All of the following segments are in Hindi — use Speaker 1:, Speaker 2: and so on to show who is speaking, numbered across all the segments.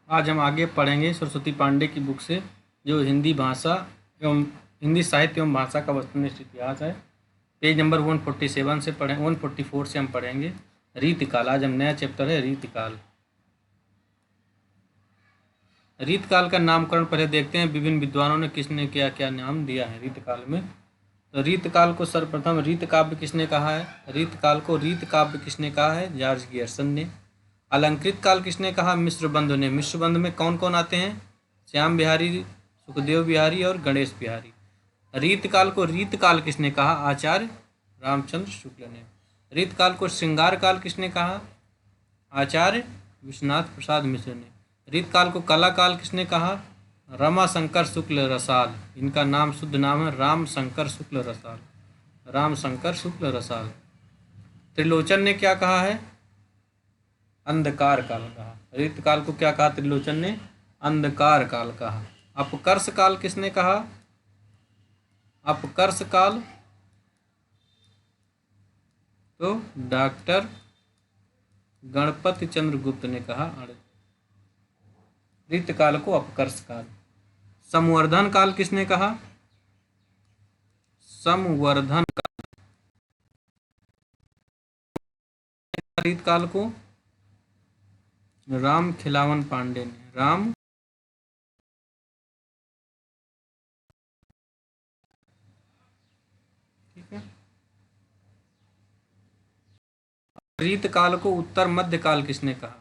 Speaker 1: आज हम आगे पढ़ेंगे सरस्वती पांडे की बुक से, जो हिंदी भाषा एवं हिंदी साहित्य एवं भाषा का वस्तुनिष्ठ इतिहास है। पेज नंबर 147 से 144 से हम पढ़ेंगे रीतकाल। आज हम नया चैप्टर है रीतकाल। रीतकाल का नामकरण पहले देखते हैं, विभिन्न विद्वानों ने किसने क्या क्या नाम दिया है रीतकाल में। तो रीतकाल को सर्वप्रथम रीत काव्य किसने कहा है? रीतकाल को रीत काव्य किसने कहा है? जॉर्ज गियर्सन ने। अलंकृत काल किसने कहा? मिश्र बंधु ने। मिश्र बंधु में कौन कौन आते हैं? श्याम बिहारी, सुखदेव बिहारी और गणेश बिहारी। रीतकाल को रीतकाल किसने कहा? आचार्य रामचंद्र शुक्ल ने। रीतकाल को श्रृंगार काल किसने कहा? आचार्य विश्वनाथ प्रसाद मिश्र ने। रीतकाल को कला काल किसने कहा? रमा शंकर शुक्ल रसाल। इनका नाम शुद्ध नाम है राम शंकर शुक्ल रसाल। राम शंकर शुक्ल रसाल। त्रिलोचन ने क्या कहा है? अंधकार काल कहा। रीतकाल को क्या कहा त्रिलोचन ने? अंधकार काल कहा। अपकर्ष काल किसने कहा? अपकर्ष काल तो डॉक्टर गणपति चंद्र गुप्त ने कहा। रीतकाल को अपकर्ष काल। संवर्धन काल किसने कहा? संवर्धन काल। रीतकाल को राम खिलावन पांडे ने। राम ठीक है। रीतकाल को उत्तर मध्य काल किसने कहा?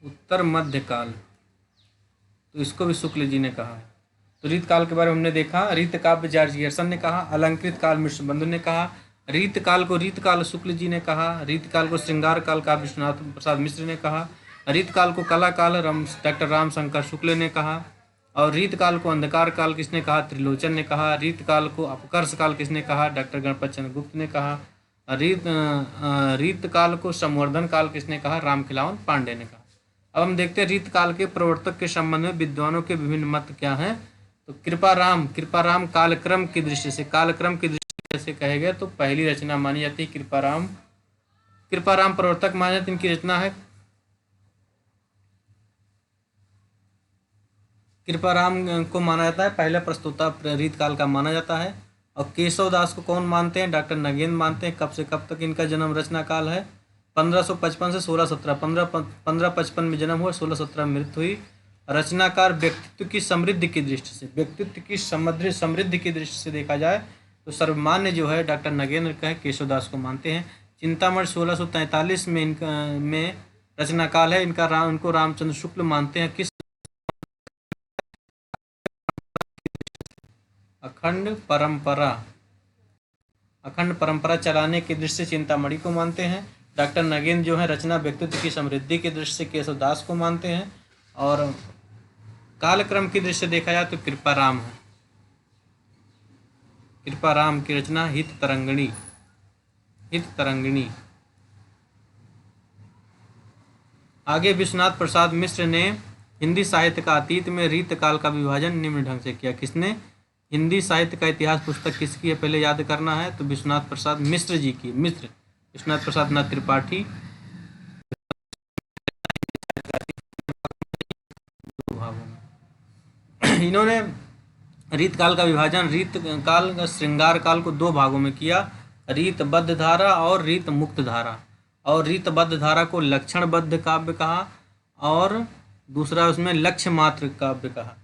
Speaker 1: उत्तर मध्य काल तो इसको भी शुक्ल जी ने कहा है। तो रीतकाल के बारे में हमने देखा। रीतकाव्य जॉर्ज गियर्सन ने कहा। अलंकृत काल मिश्र बंधु ने कहा। रीतकाल को रीतकाल शुक्ल जी ने कहा। रीतकाल को श्रृंगार काल का विश्वनाथ प्रसाद मिश्र ने कहा। रीतकाल को कला काल डॉक्टर रामशंकर शुक्ल ने कहा। और रीतकाल को अंधकार काल किसने कहा? त्रिलोचन ने कहा। रीतकाल को अपकर्ष काल किसने कहा? डॉक्टर गणपत चंद्र गुप्त ने कहा। रीतकाल को संवर्धन काल किसने कहा? राम खिलावन पांडे ने कहा। अब हम देखते हैं रीतकाल के प्रवर्तक के संबंध में विद्वानों के विभिन्न मत क्या हैं। तो कृपाराम कालक्रम की दृष्टि से, कालक्रम की दृष्टि से कहे गए तो पहली रचना मानी जाती है कृपाराम। कृपाराम प्रवर्तक माने जाते, इनकी रचना है। कृपाराम को माना जाता है पहला प्रस्तोता रीतकाल का माना जाता है। और केशव दास को कौन मानते हैं? डॉक्टर नगेंद्र मानते हैं। कब से कब तक इनका जन्म रचना काल है? 1555 से 1617। 1555 में जन्म हुआ, 1617 में मृत्यु हुई। रचनाकार व्यक्तित्व की समृद्धि की दृष्टि से, व्यक्तित्व की समृद्धि की दृष्टि से देखा जाए तो सर्वमान्य जो है डॉक्टर नगेंद्र का है, केशवदास को मानते हैं। चिंतामणि 1643 में इनका रचनाकाल है। इनको रामचंद्र शुक्ल मानते हैं। किस? अखंड परंपरा चलाने की दृष्टि से चिंतामणि को मानते हैं। डॉक्टर नगेंद्र जो है रचना व्यक्तित्व की समृद्धि की दृष्टि से केशवदास को मानते हैं। और कालक्रम की दृष्टि से देखा जाए तो कृपाराम है। कृपाराम की रचना हित तरंगिणी। आगे विश्वनाथ प्रसाद मिश्र ने हिंदी साहित्य का अतीत में रीतकाल का विभाजन निम्न ढंग से किया। किसने? हिंदी साहित्य का इतिहास पुस्तक किसकी है पहले याद करना है, तो विश्वनाथ प्रसाद मिश्र जी की। मिश्र विश्वनाथ प्रसाद नाथ त्रिपाठी। इन्होंने रीतकाल का विभाजन रीतकाल श्रृंगार काल को दो भागों में किया, रीतबद्ध धारा और रीत मुक्त धारा। और रीतबद्ध धारा को लक्षणबद्ध काव्य कहा और दूसरा उसमें लक्ष्य मात्र काव्य कहा।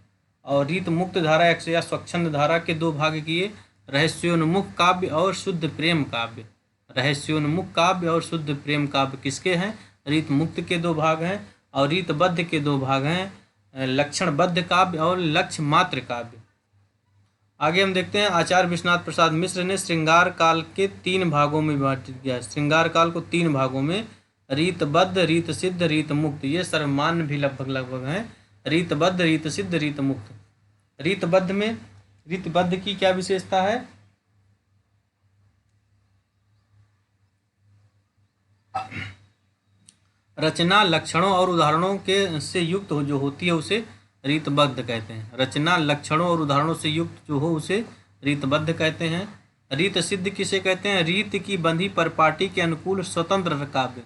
Speaker 1: और रीत मुक्त धारा या स्वच्छंद धारा के दो भाग किए, रहस्योन्मुख काव्य और शुद्ध प्रेम काव्य। रहस्योन्मुख काव्य और शुद्ध प्रेम काव्य किसके हैं? रीत मुक्त के दो भाग हैं। और रीतबद्ध के दो भाग हैं, लक्षणबद्ध काव्य और लक्ष्य मात्र काव्य। आगे हम देखते हैं आचार्य विश्वनाथ प्रसाद मिश्र ने श्रृंगार काल के 3 भागों में विभाजित किया है। श्रृंगार काल को 3 भागों में, रीतबद्ध, रीत सिद्ध, रीत मुक्त। ये सर्वमान्य भी लगभग हैं, रीतबद्ध, रीत सिद्ध, रीत मुक्त। रीतबद्ध में रीतबद्ध की क्या विशेषता है? रचना लक्षणों और उदाहरणों के से युक्त जो होती है उसे रीतबद्ध कहते हैं। रचना लक्षणों और उदाहरणों से युक्त जो हो उसे रीतबद्ध कहते हैं। रीत सिद्ध किसे कहते हैं? रीत की बंधी परिपाटी के अनुकूल स्वतंत्र काव्य।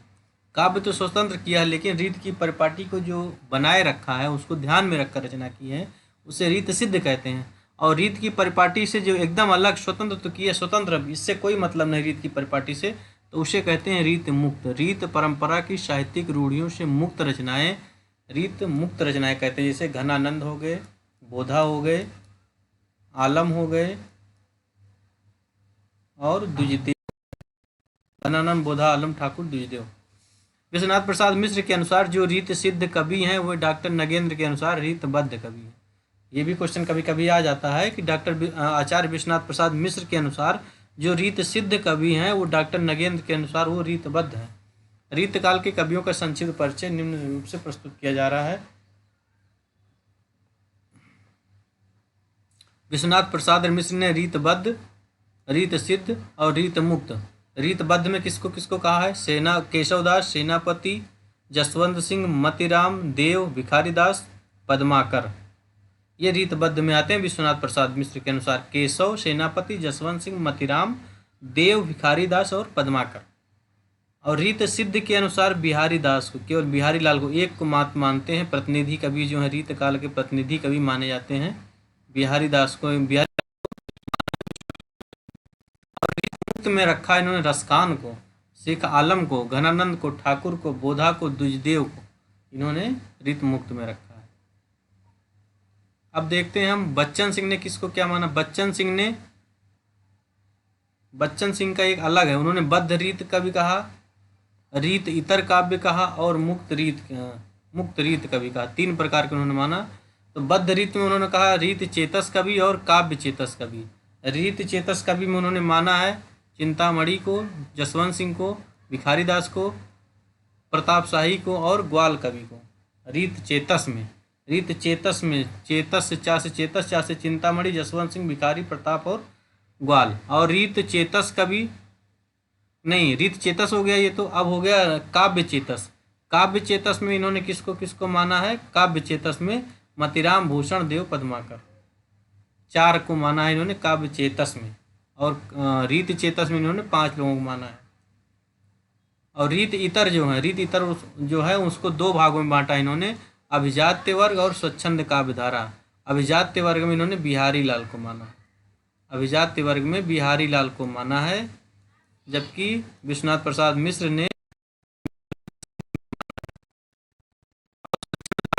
Speaker 1: काव्य तो स्वतंत्र किया है, लेकिन रीत की परिपाटी को जो बनाए रखा है, उसको ध्यान में रखकर रचना की है, उसे रीत सिद्ध कहते हैं। और रीत की परिपाटी से जो एकदम अलग स्वतंत्र तो किया, स्वतंत्र इससे कोई मतलब नहीं रीत की परिपाटी से, तो उसे कहते हैं रीत मुक्त। रीत परंपरा की साहित्यिक रूढ़ियों से मुक्त रचनाएं रीत मुक्त रचनाएं कहते हैं। जैसे घनानंद हो गए, बोधा हो गए, आलम हो गए और द्विजदेव। घनानंद, बोधा, आलम, ठाकुर, द्विजदेव। विश्वनाथ प्रसाद मिश्र के अनुसार जो रीत सिद्ध कवि हैं वो डॉक्टर नगेंद्र के अनुसार रीतबद्ध कवि हैं। ये भी क्वेश्चन कभी कभी आ जाता है कि डॉक्टर आचार्य विश्वनाथ प्रसाद मिश्र के अनुसार जो रीत सिद्ध कवि हैं वो डॉक्टर नगेंद्र के अनुसार वो रीतबद्ध हैं। रीत काल के कवियों का संक्षिप्त परिचय निम्न रूप से प्रस्तुत किया जा रहा है। विश्वनाथ प्रसाद मिश्र ने रीतबद्ध, रीत सिद्ध और रीत मुक्त। रीतबद्ध में किसको किसको कहा है? सेना केशवदास, सेनापति, जसवंत सिंह, मतीराम, देव, भिखारीदास, पद्माकर, ये रीतबद्ध में आते हैं विश्वनाथ प्रसाद मिश्र के अनुसार। केशव, सेनापति, जसवंत सिंह, मतीराम, देव, भिखारीदास और पद्माकर। और रीत सिद्ध के अनुसार बिहारी दास को, केवल बिहारी लाल को एक को मात मानते हैं, प्रतिनिधि कवि जो है रीत काल के प्रतिनिधि कवि माने जाते हैं बिहारी दास को। बिहारी मुक्त में रखा इन्होंने रसखान को, शेख आलम को, घनानंद को, ठाकुर को, बोधा को, द्विजदेव को, इन्होंने रीत मुक्त में रखा है। अब देखते हैं हम बच्चन सिंह ने किसको क्या माना। बच्चन सिंह का एक अलग है, उन्होंने बद्ध रीत कवि कहा, रीत इतर काव्य कहा और मुक्त रीत कवि कहा। तीन प्रकार के उन्होंने माना। तो बद्ध रीत में उन्होंने कहा रीत चेतस कवि और काव्य चेतस कवि। रीत चेतस कवि में उन्होंने माना है चिंतामणि को, जसवंत सिंह को, भिखारीदास को, प्रताप शाही को और ग्वाल कवि को। रीत चेतस में चेतस से चा से चिंतामणि, जसवंत सिंह, भिखारी, प्रताप और ग्वाल। और रीत चेतस कवि नहीं, रीत चेतस हो गया ये, तो अब हो गया काव्य चेतस। काव्य चेतस में इन्होंने किसको किसको माना है? काव्य चेतस में मतीराम, भूषण, देव, पद्माकर, चार को माना है इन्होंने काव्य चेतस में। और रीत चेतस में इन्होंने 5 लोगों को माना है। और रीत इतर जो है उसको 2 भागों में बांटा इन्होंने, अभिजात्य वर्ग और स्वच्छंद काव्यधारा। अभिजात्य वर्ग में इन्होंने बिहारी लाल को माना, अभिजात्य वर्ग में बिहारी लाल को माना है, जबकि विश्वनाथ प्रसाद मिश्र ने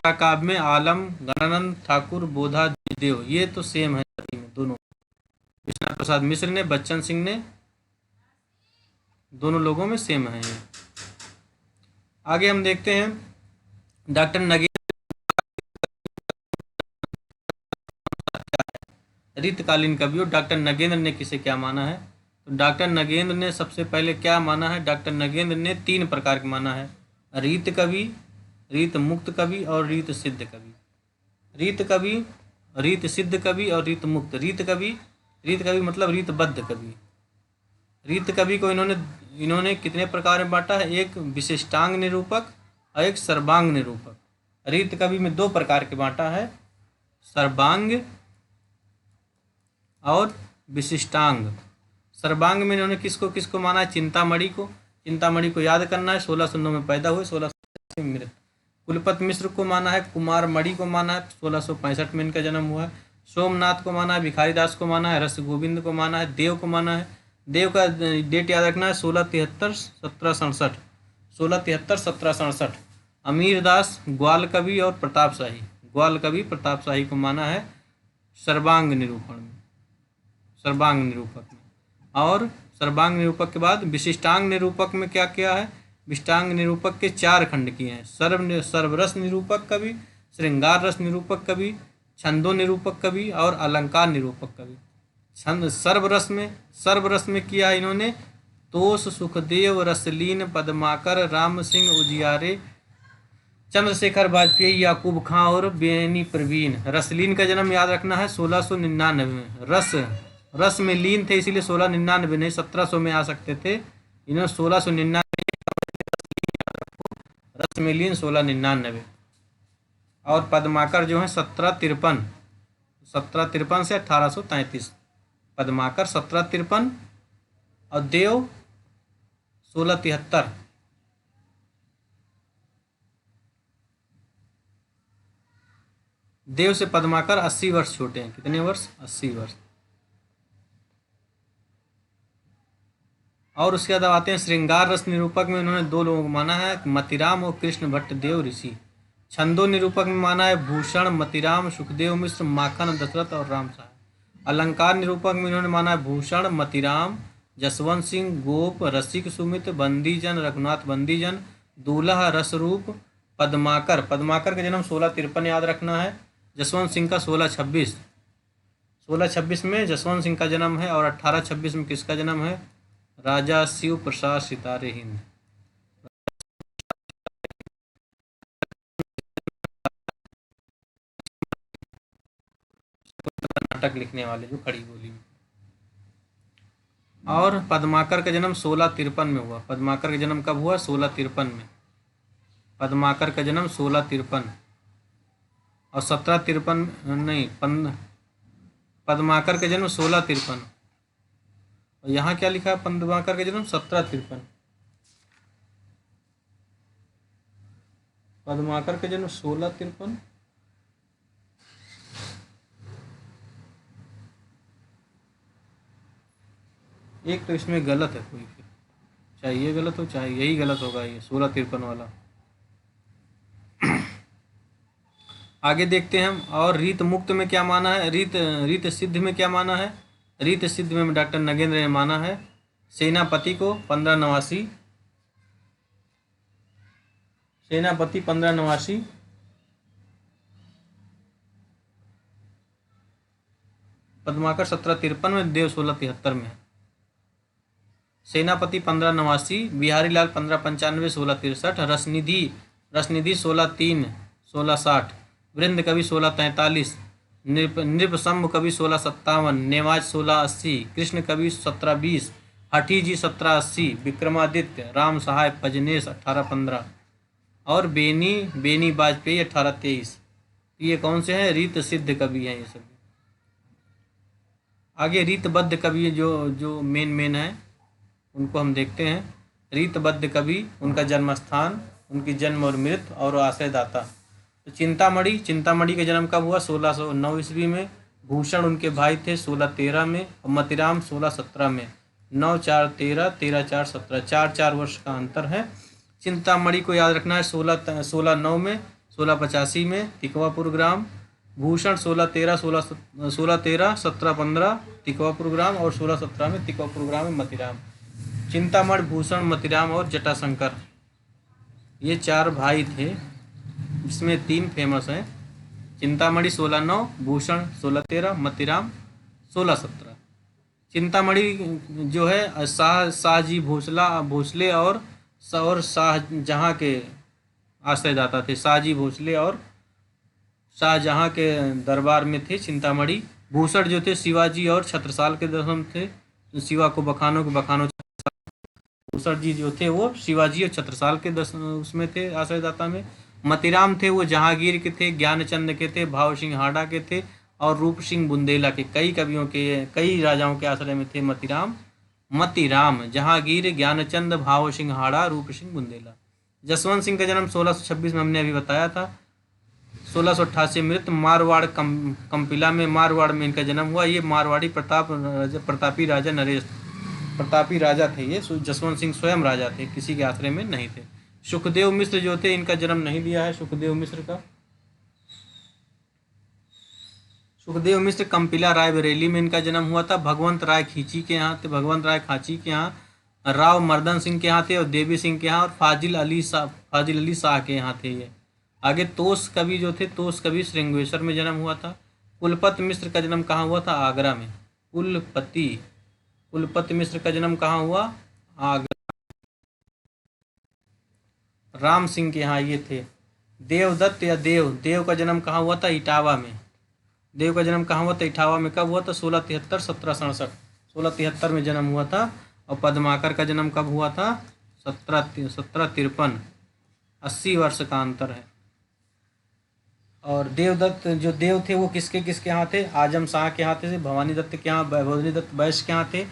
Speaker 1: काव्य में आलम, घनानंद, ठाकुर, बोधा, द्विजदेव, ये तो सेम है दोनों। विश्वनाथ प्रसाद मिश्र ने, बच्चन सिंह ने, दोनों लोगों में सेम है ये। आगे हम देखते हैं डॉक्टर नगेंद्र रीतकालीन कवियों। डॉक्टर नगेंद्र ने किसे क्या माना है? तो डॉक्टर नगेंद्र ने सबसे पहले क्या माना है? डॉक्टर नगेंद्र ने 3 प्रकार के माना है, रीत कवि, रीत मुक्त कवि और रीत सिद्ध कवि। रीत कवि, रीत सिद्ध कवि और रीत मुक्त। रीत कवि मतलब रीतबद्ध कवि। रीत कवि को इन्होंने कितने प्रकार में बांटा है? एक विशिष्टांग निरूपक और एक सर्वांग निरूपक। रीत कवि में 2 प्रकार के बांटा है, सर्वांग और विशिष्टांग। सर्वांग में इन्होंने किसको किसको माना है? चिंतामणि को याद करना है, 1609 में पैदा हुए, 1600 में मृत। कुलपति मिश्र को माना है, कुमार मणि को माना है, 1665 में इनका जन्म हुआ है। सोमनाथ को माना है, भिखारीदास को माना है, रस गोविंद को माना है, देव को माना है। देव का डेट याद रखना है, 1673-1767, 1673-1767। अमीरदास, ग्वाल कवि और प्रताप शाही को माना है सर्वांग निरूपक में। और सर्वांग निरूपक के बाद विशिष्टांग निरूपक में क्या किया है? विशिष्टांग निरूपक के 4 खंड किए हैं, सर्वरस निरूपक कवि, श्रृंगार रस निरूपक कवि, छंदो निरूपक कवि और अलंकार निरूपक कवि। सर्वरस में किया है इन्होंने तोष, सुखदेव, रसलीन, पद्माकर, राम सिंह उजियारे, चंद्रशेखर वाजपेयी, याकूब खां और बेनी प्रवीण। रसलीन का जन्म याद रखना है 1699 में। रस में लीन थे इसीलिए 1699 नहीं 1700 में आ सकते थे, इन्होंने 1699। रस में लीन 1699। और पद्माकर जो है 1753 से 1833। पद्माकर 1753 और देव 1673। देव से पद्माकर 80 वर्ष छोटे हैं। कितने वर्ष? 80 वर्ष। और उसके बाद आते हैं श्रृंगार रस निरूपक में उन्होंने दो लोगों को माना है, मतिराम और कृष्ण भट्ट देव ऋषि। छंदो निरूपक में माना है भूषण, मतिराम, सुखदेव मिश्र, माखन, दशरथ और राम सहाय। अलंकार निरूपक में इन्होंने माना है भूषण, मतिराम, जसवंत सिंह, गोप, रसिक, सुमित, बंदीजन, रघुनाथ बंदीजन, दूल्हा, रसरूप, पद्माकर। पद्माकर का जन्म 1653 याद रखना है। जसवंत सिंह का 1626। 1626 में जसवंत सिंह का जन्म है और 1826 में किसका जन्म है? राजा शिव प्रसाद सितारे हिंद। नाटक लिखने वाले जो खड़ी बोली में। और पद्माकर का जन्म 1653 में हुआ। पद्माकर का जन्म कब हुआ? 1653 में। पद्माकर का जन्म 1653 और 1753 नहीं, पद्माकर का जन्म 1653 और यहाँ क्या लिखा है? पद्माकर का जन्म 1753। पद्माकर का जन्म 1653। एक तो इसमें गलत है कोई, फिर चाहे ये गलत हो चाहे यही गलत होगा, ये 1653 वाला। आगे देखते हैं हम। और रीत मुक्त में क्या माना है? रीत सिद्ध में क्या माना है? रीत सिद्ध में डॉक्टर नगेंद्र ने माना है सेनापति को 1589। सेनापति 1589। पद्माकर 1753 में, देव 1673 में। सेनापति 1589, बिहारी लाल 1595 1663, रसनिधि 1603 1660, वृंद कवि 1643, नृपशंभ कवि 1657, नेवाज 1680, कृष्ण कवि 1720, हठी जी 1780, विक्रमादित्य, राम सहाय, पजनेश 1815 और बेनी वाजपेयी 1823। ये कौन से हैं? रीत सिद्ध कवि हैं ये सभी। आगे रीतबद्ध कवि जो मेन है उनको हम देखते हैं। रीतबद्ध कवि, उनका जन्म स्थान, उनकी जन्म और मृत्यु और आश्रयदाता। तो चिंतामणि का जन्म कब हुआ? 1609 ईस्वी में। भूषण उनके भाई थे 1613 में और मतिराम 1617 में। 9-4-13, 13-4-17, 4-4 वर्ष का अंतर है। चिंतामणि को याद रखना है 1609 में, 1685 में तिकवापुर ग्राम। भूषण 1613, 1715 तिकवापुर ग्राम और 1617 में तिकवापुर ग्राम में मतिराम। चिंतामणि, भूषण, मतिराम और जटाशंकर, ये 4 भाई थे, जिसमें 3 फेमस हैं। चिंतामणि 1609, भूषण 1613, मतिराम 1617। चिंतामणि जो है शाहजी भोसले और शाहजहाँ के आश्रयदाता थे। शाहजी भोसले और शाहजहाँ के दरबार में थे चिंतामणि। भूषण जो थे शिवाजी और छत्रसाल के दशम थे। शिवा को बखानो भूषण जी जो थे वो शिवाजी और छत्रसाल के उसमें थे, आश्रयदाता में। मतिराम थे वो जहांगीर के थे, ज्ञानचंद के थे, भाव सिंह हाड़ा के थे और रूप सिंह बुंदेला के, कई राजाओं के आश्रय में थे मतिराम, जहांगीर, ज्ञानचंद, भाव सिंह हाड़ा, रूप सिंह बुंदेला। जसवंत सिंह का जन्म 1626 में हमने अभी बताया था। 1688 मृत्यु मारवाड़ कंपिला में, मारवाड़ में इनका जन्म हुआ। ये मारवाड़ी प्रतापी राजा नरेश प्रतापी राजा थे। ये जसवंत सिंह स्वयं राजा थे, किसी के आश्रय में नहीं थे। सुखदेव मिश्र जो थे, इनका जन्म नहीं दिया है सुखदेव मिश्र कंपिला रायबरेली में इनका जन्म हुआ था। भगवंत राय खांची के यहाँ, राव मर्दन सिंह के यहाँ थे और देवी सिंह के यहाँ और फाजिल अली शाह के यहाँ थे ये। आगे तोष कवि जो थे, तोष कवि श्रृंगेश्वर में जन्म हुआ था। कुलपति मिश्र का जन्म कहाँ हुआ था? आगरा में। कुलपति मिश्र का जन्म कहाँ हुआ? आगरा। राम सिंह के यहाँ ये थे। देवदत्त या देव का जन्म कहाँ हुआ था? इटावा में। देव का जन्म कहाँ हुआ था? इटावा में। कब हुआ था? 1673 1767। 1673 में जन्म हुआ था। और पद्माकर का जन्म कब हुआ था? 1753। 80 वर्ष का अंतर है। और देवदत्त जो देव थे वो किसके यहाँ थे? आजम शाह के यहाँ थे, भवानी दत्त के यहाँ, भवानी दत्त वैश्य के यहाँ थे,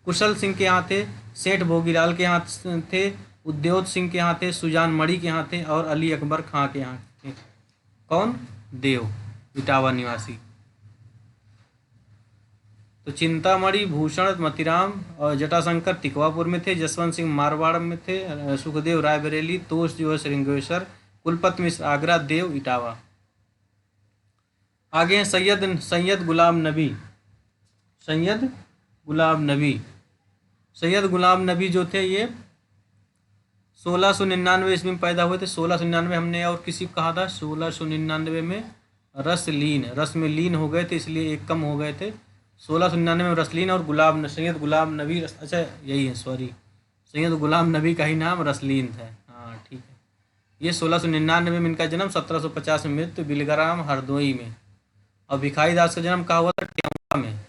Speaker 1: कुशल सिंह के यहाँ थे, सेठ भोगीलाल के यहाँ थे, उद्योत सिंह के यहाँ थे, सुजान मणि के यहाँ थे और अली अकबर खां के यहाँ थे। कौन? देव। इटावा निवासी। तो चिंतामणि, भूषण मतीराम और जटाशंकर तिकवापुर में थे, जसवंत सिंह मारवाड़ में थे, सुखदेव रायबरेली, तोष जो है श्रृंगेश्वर, कुलपति मिश्र आगरा, देव इटावा। आगे हैं सैयद सैयद गुलाम नबी। सैयद गुलाम नबी, सैयद गुलाम नबी जो थे ये 1699 ईस्वी में पैदा हुए थे। 1699 हमने और किसी को कहा था 1699 में रस में लीन हो गए थे, इसलिए एक कम हो गए थे। 1699 में रसलीन और सैयद गुलाम नबी, अच्छा यही है, सॉरी, सैयद गुलाम नबी का ही नाम रसलीन था। हाँ ठीक है। ये 1699 में इनका जन्म, 1750 में मृत्यु, बिलगाराम हरदोई में। और भिखारी दास का जन्म कहाँ हुआ था? टेउंगा में।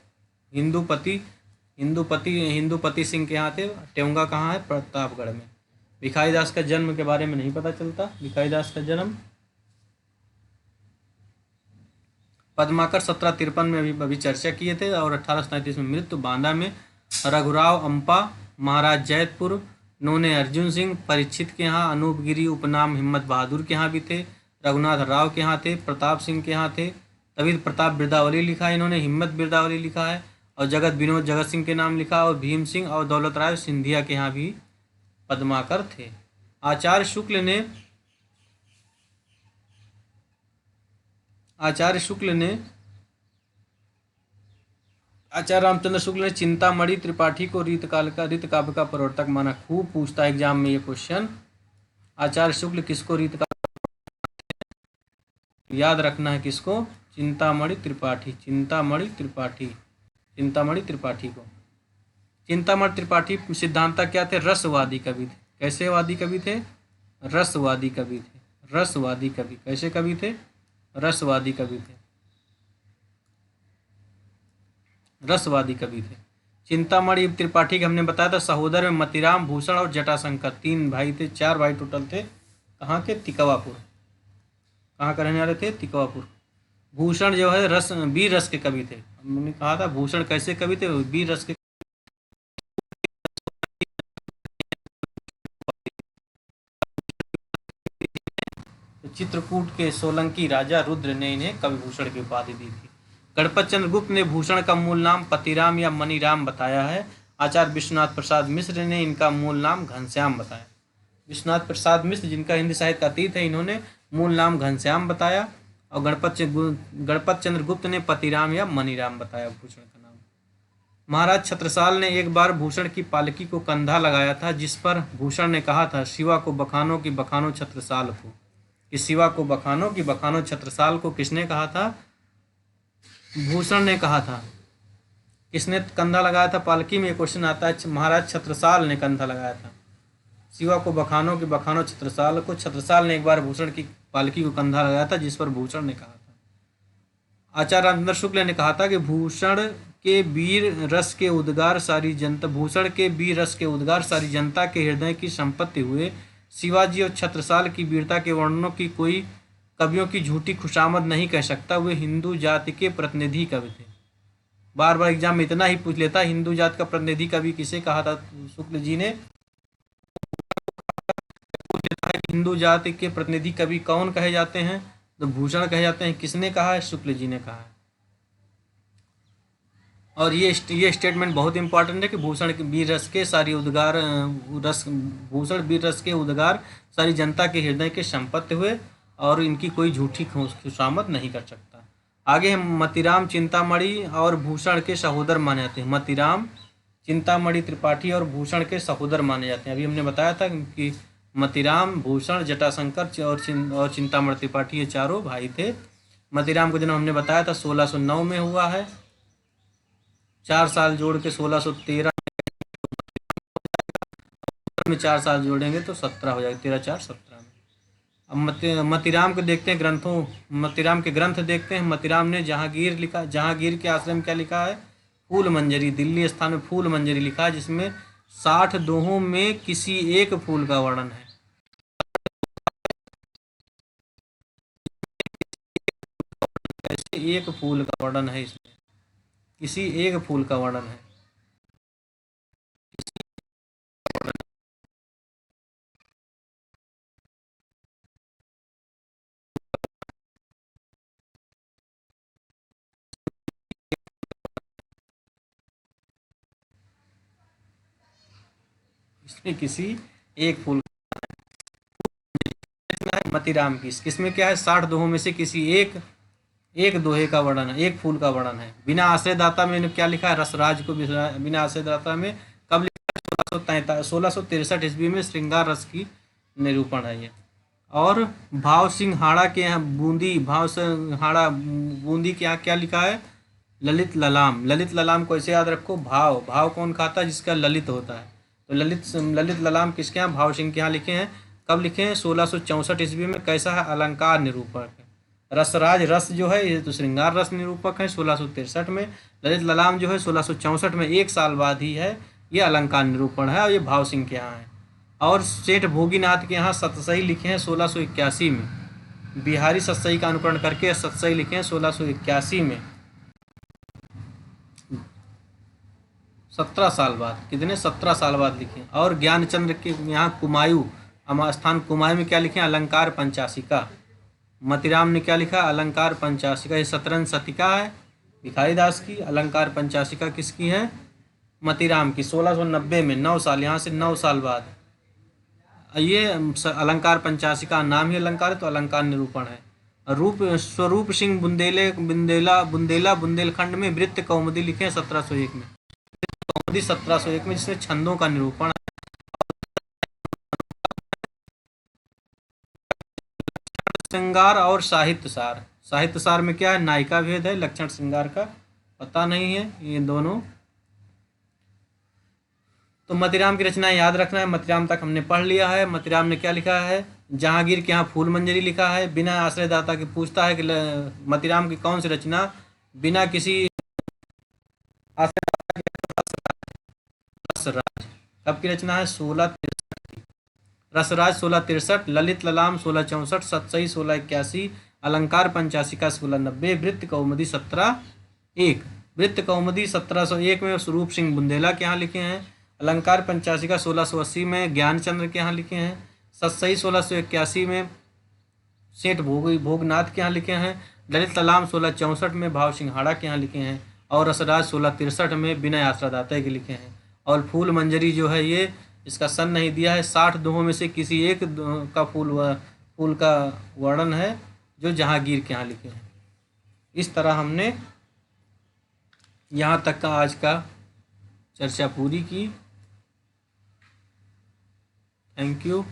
Speaker 1: हिंदूपति सिंह के यहाँ थे। टेउंगा कहाँ है? प्रतापगढ़ में। भिखारी दास का जन्म के बारे में नहीं पता चलता। भिखारी दास का जन्म पद्माकर 1753 में अभी चर्चा किए थे, और 1837 में मृत्यु, बांदा में। रघुराव अम्पा, महाराज जैतपुर, नोने अर्जुन सिंह, परीक्षित के यहाँ, अनूप गिरी उपनाम हिम्मत बहादुर के यहाँ भी थे, रघुनाथ राव के यहाँ थे, प्रताप सिंह के यहाँ थे। तभी प्रताप बिरदावली लिखा है इन्होंने, हिम्मत बिरदावली लिखा है, और जगत विनोद जगत सिंह के नाम लिखा, और भीम सिंह और दौलत राय सिंधिया के यहाँ भी पद्माकर थे। आचार्य शुक्ल ने आचार्य रामचंद्र शुक्ल ने चिंतामणि त्रिपाठी को रीत काव्य का प्रवर्तक माना। खूब पूछता है एग्जाम में ये क्वेश्चन। आचार्य शुक्ल किसको रीत का, याद रखना है किसको? चिंतामणि त्रिपाठी को। चिंतामणि त्रिपाठी सिद्धांत क्या थे? रसवादी कवि थे। कैसे वादी कवि थे? रसवादी कवि थे। रसवादी कवि कैसे कवि थे? रसवादी कवि थे। रसवादी कवि थे। चिंतामणि त्रिपाठी के हमने बताया था सहोदर में मतीराम, भूषण और जटाशंकर, 3 भाई थे, 4 भाई टोटल थे। कहाँ के? तिकवापुर। कहाँ का रहने वाले थे? तिकवापुर। भूषण जो है वीर रस के कवि थे। हमने कहा था भूषण कैसे कवि थे? वीर रस के। चित्रकूट के सोलंकी राजा रुद्र ने इन्हें कवि भूषण की उपाधि दी थी। गणपत चंद्र गुप्त ने भूषण का मूल नाम पतिराम या मनीराम बताया है। आचार्य विश्वनाथ प्रसाद मिश्र ने इनका मूल नाम घनश्याम बताया। विश्वनाथ प्रसाद मिश्र जिनका हिंदी साहित्य का अतीत है, इन्होंने मूल नाम घनश्याम बताया, और गणपत चंद्र गुप्त ने पतिराम या मनीराम बताया भूषण का नाम। महाराज छत्रसाल ने एक बार भूषण की पालकी को कंधा लगाया था, जिस पर भूषण ने कहा था, शिवा को बखानो कि बखानो छत्रसाल को। कि शिवा को बखानो कि बखानो छत्रसाल को किसने कहा था? भूषण ने कहा था। किसने कंधा लगाया था पालकी में? क्वेश्चन आता है। महाराज छत्रसाल ने कंधा लगाया था। शिवा को बखानो कि बखानो छत्रसाल को। छत्रसाल ने एक बार भूषण की पालकी को कंधा लगाया था, जिस पर भूषण ने कहा था। आचार्य रामचंद्र शुक्ल ने कहा था कि भूषण के वीर रस के उद्गार सारी जनता के हृदय की संपत्ति हुए। शिवाजी और छत्रसाल की वीरता के वर्णनों की कोई कवियों की झूठी खुशामद नहीं कह सकता। वे हिंदू जाति के प्रतिनिधि कवि थे। बार बार एग्जाम में इतना ही पूछ लेता, हिंदू जाति का प्रतिनिधि कवि किसे कहा था शुक्ल जी ने? हिंदू जाति के प्रतिनिधि कवि कौन कहे जाते हैं? तो भूषण कहे जाते हैं। किसने कहा है? शुक्ल जी ने कहा है। और ये स्टेटमेंट बहुत इंपॉर्टेंट है कि भूषण वीर रस के उद्गार सारी जनता के हृदय के संपत्ति हुए, और इनकी कोई झूठी खुशामद नहीं कर सकता। आगे हम मतीराम चिंतामणि और भूषण के सहोदर माने जाते हैं। मतीराम चिंतामणि त्रिपाठी और भूषण के सहोदर माने जाते हैं। अभी हमने बताया था कि मतीराम, भूषण, जटाशंकर और चिंतामणि त्रिपाठी ये चारों भाई थे। मतीराम का जन्म हमने बताया था 1609 में हुआ है। 4 साल जोड़ के 1613 में 4 साल जोड़ेंगे तो 17 हो जाएगा। 13 4 17 में। अब मतीराम को देखते हैं मतीराम के ग्रंथ देखते हैं। मतीराम ने जहांगीर के आश्रम क्या लिखा है? फूल मंजरी। दिल्ली स्थान में फूल मंजरी लिखा है, जिसमें 60 दोहों में किसी एक फूल का वर्णन है। एक फूल का वर्णन है इसमें, किसी एक फूल का वर्णन है। जिसमें किसी एक फूल है। मतीराम की किसमें क्या है, 60 दोहों में से किसी एक एक दोहे का वर्णन है, एक फूल का वर्णन है। बिना आश्रयदाता में क्या लिखा है, रसराज को बिना आश्रयदाता में कब लिखा है, 1663 ईस्वी में श्रृंगार रस की निरूपण है ये। और भाव सिंह हाड़ा के यहाँ बूंदी, भाव सिंह हाड़ा बूंदी के यहाँ क्या लिखा है, ललित ललाम। ललित ललाम को ऐसे याद रखो, भाव भाव कौन खाता है, जिसका ललित होता है। तो ललित ललाम किसके यहाँ, भाव सिंह के यहाँ लिखे हैं। कब लिखे हैं, 1664 ईस्वी में। कैसा है, अलंकार निरूपक है। रसराज रस जो है ये तो श्रृंगार रस निरूपक है 1663 में। ललित ललाम जो है 1664 में, एक साल बाद ही है, ये अलंकार निरूपण है और ये भाव सिंह के यहाँ है। और सेठ भोगीनाथ के यहाँ सतसई लिखे हैं 1681 में। बिहारी सतसई का अनुकरण करके सतसई लिखे हैं 1681 में, 17 साल बाद। कितने, 17 साल बाद लिखे। और ज्ञानचंद्र के यहाँ कुमायूं स्थान कुमायूं में क्या लिखे हैं, अलंकार पंचाशिका। मतीराम ने क्या लिखा, अलंकार पंचाशिका। ये शतरंज शतिका है भिखारी दास की, अलंकार पंचाशिका किसकी है, मतीराम की, 1690 में। 9 साल, यहाँ से 9 साल बाद ये अलंकार पंचाशिका नाम ही अलंकार है, तो अलंकार निरूपण है। स्वरूप सिंह बुंदेला बुंदेलखंड में वृत्त कौमुदी लिखे हैं 1701 में। कौमुदी 1701 में, जिसमें छंदों का निरूपण है। श्रृंगार और साहित्य सार। साहित्य सार में क्या है, नायिका भेद है, लक्षण श्रृंगार का पता नहीं है, ये दोनों। तो मतीराम की रचना याद रखना है, मतीराम तक हमने पढ़ लिया है। मतीराम ने क्या लिखा है, जहांगीर के यहाँ फूल मंजरी लिखा है। बिना आश्रयदाता के पूछता है कि मतीराम की कौन सी रचना बिना किसी आश्रयदाता के, रसराज। कब की रचना है, 1663। रसराज 1663, ललित ललाम 1664, सतसई 1681, अलंकार पंचाशिका 1690, वृत्त कौमुदी 1701। वृत्त कौमुदी 1701 में स्वरूप सिंह बुंदेला के यहाँ लिखे हैं। अलंकार पंचाशिका 1680 में ज्ञानचंद्र के यहाँ लिखे हैं। सतसई 1681 में सेठ भोगनाथ के यहाँ लिखे हैं। ललित ललाम 1664 में भाव सिंह हाड़ा के यहाँ लिखे हैं। और रसराज 1663 में बिना आश्रयदाता के लिखे हैं। और फूल मंजरी जो है ये, इसका सन नहीं दिया है, 60 दोहों में से किसी एक का फूल का वर्णन है, जो जहांगीर के यहाँ लिखे हैं। इस तरह हमने यहाँ तक का आज का चर्चा पूरी की। Thank you.